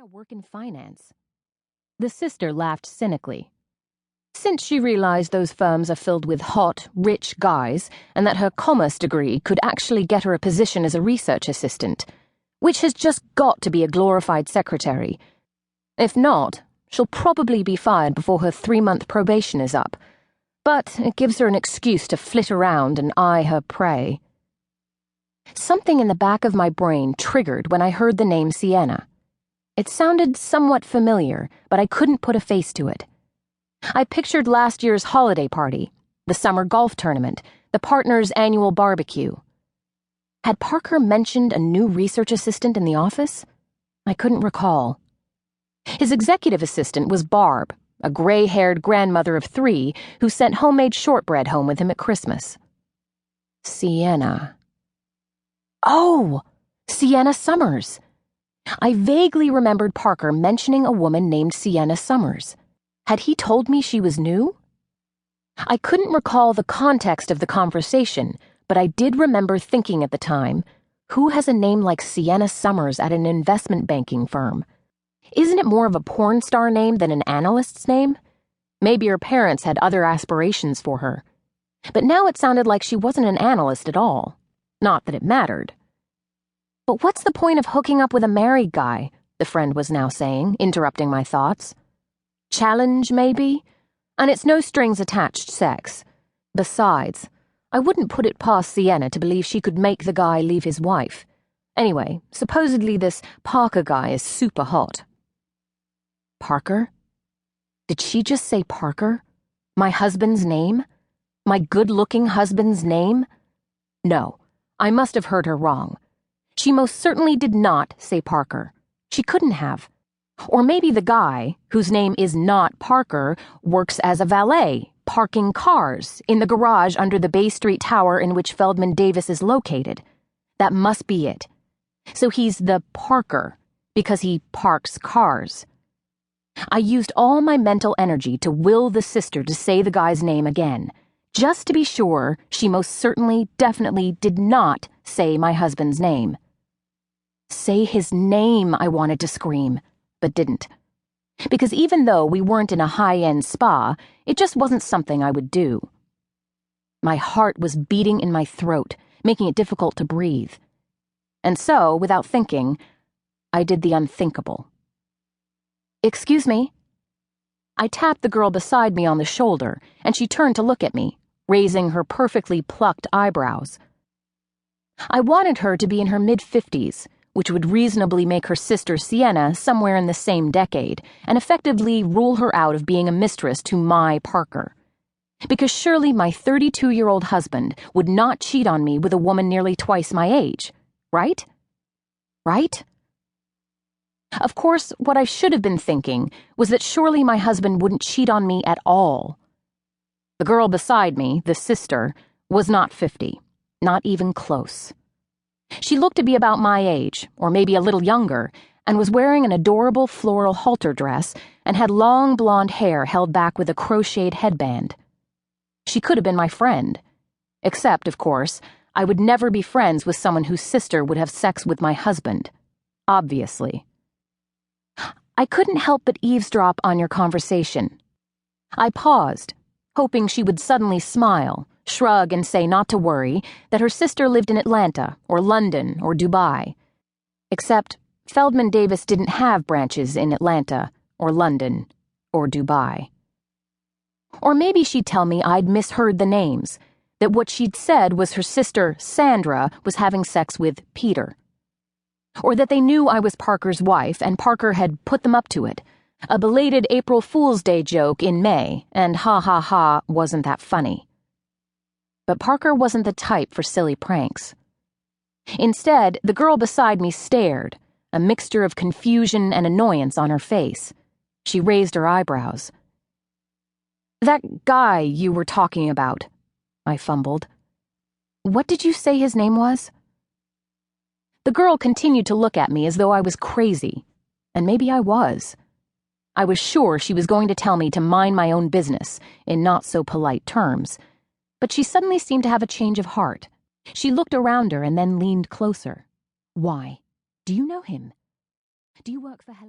Sienna work in finance? The sister laughed cynically. Since she realized those firms are filled with hot, rich guys, and that her commerce degree could actually get her a position as a research assistant, which has just got to be a glorified secretary. If not, she'll probably be fired before her 3-month probation is up, but it gives her an excuse to flit around and eye her prey. Something in the back of my brain triggered when I heard the name Sienna. It sounded somewhat familiar, but I couldn't put a face to it. I pictured last year's holiday party, the summer golf tournament, the partners' annual barbecue. Had Parker mentioned a new research assistant in the office? I couldn't recall. His executive assistant was Barb, a gray-haired grandmother of 3 who sent homemade shortbread home with him at Christmas. Sienna. Oh! Sienna Summers! I vaguely remembered Parker mentioning a woman named Sienna Summers. Had he told me she was new? I couldn't recall the context of the conversation, but I did remember thinking at the time, who has a name like Sienna Summers at an investment banking firm? Isn't it more of a porn star name than an analyst's name? Maybe her parents had other aspirations for her. But now it sounded like she wasn't an analyst at all. Not that it mattered. But what's the point of hooking up with a married guy? The friend was now saying, interrupting my thoughts. Challenge, maybe? And it's no strings attached sex. Besides, I wouldn't put it past Sienna to believe she could make the guy leave his wife. Anyway, supposedly this Parker guy is super hot. Parker? Did she just say Parker? My husband's name? My good-looking husband's name? No, I must have heard her wrong. She most certainly did not say Parker. She couldn't have. Or maybe the guy, whose name is not Parker, works as a valet, parking cars in the garage under the Bay Street Tower in which Feldman Davis is located. That must be it. So he's the Parker, because he parks cars. I used all my mental energy to will the sister to say the guy's name again, just to be sure she most certainly, definitely did not say my husband's name. Say his name, I wanted to scream, but didn't. Because even though we weren't in a high-end spa, it just wasn't something I would do. My heart was beating in my throat, making it difficult to breathe. And so, without thinking, I did the unthinkable. Excuse me? I tapped the girl beside me on the shoulder, and she turned to look at me, raising her perfectly plucked eyebrows. I wanted her to be in her mid-50s, which would reasonably make her sister Sienna somewhere in the same decade, and effectively rule her out of being a mistress to my Parker. Because surely my 32-year-old husband would not cheat on me with a woman nearly twice my age, right? Right? Of course, what I should have been thinking was that surely my husband wouldn't cheat on me at all. The girl beside me, the sister, was not 50, not even close. She looked to be about my age, or maybe a little younger, and was wearing an adorable floral halter dress and had long blonde hair held back with a crocheted headband. She could have been my friend. Except, of course, I would never be friends with someone whose sister would have sex with my husband. Obviously. I couldn't help but eavesdrop on your conversation. I paused, hoping she would suddenly smile, shrug and say not to worry, that her sister lived in Atlanta or London or Dubai. Except Feldman Davis didn't have branches in Atlanta or London or Dubai. Or maybe she'd tell me I'd misheard the names, that what she'd said was her sister, Sandra, was having sex with Peter. Or that they knew I was Parker's wife and Parker had put them up to it, a belated April Fool's Day joke in May, and ha ha ha, wasn't that funny. But Parker wasn't the type for silly pranks. Instead, the girl beside me stared, a mixture of confusion and annoyance on her face. She raised her eyebrows. That guy you were talking about, I fumbled. What did you say his name was? The girl continued to look at me as though I was crazy, and maybe I was. I was sure she was going to tell me to mind my own business, in not-so-polite terms, but she suddenly seemed to have a change of heart. She looked around her and then leaned closer. Why? Do you know him? Do you work for Hallett?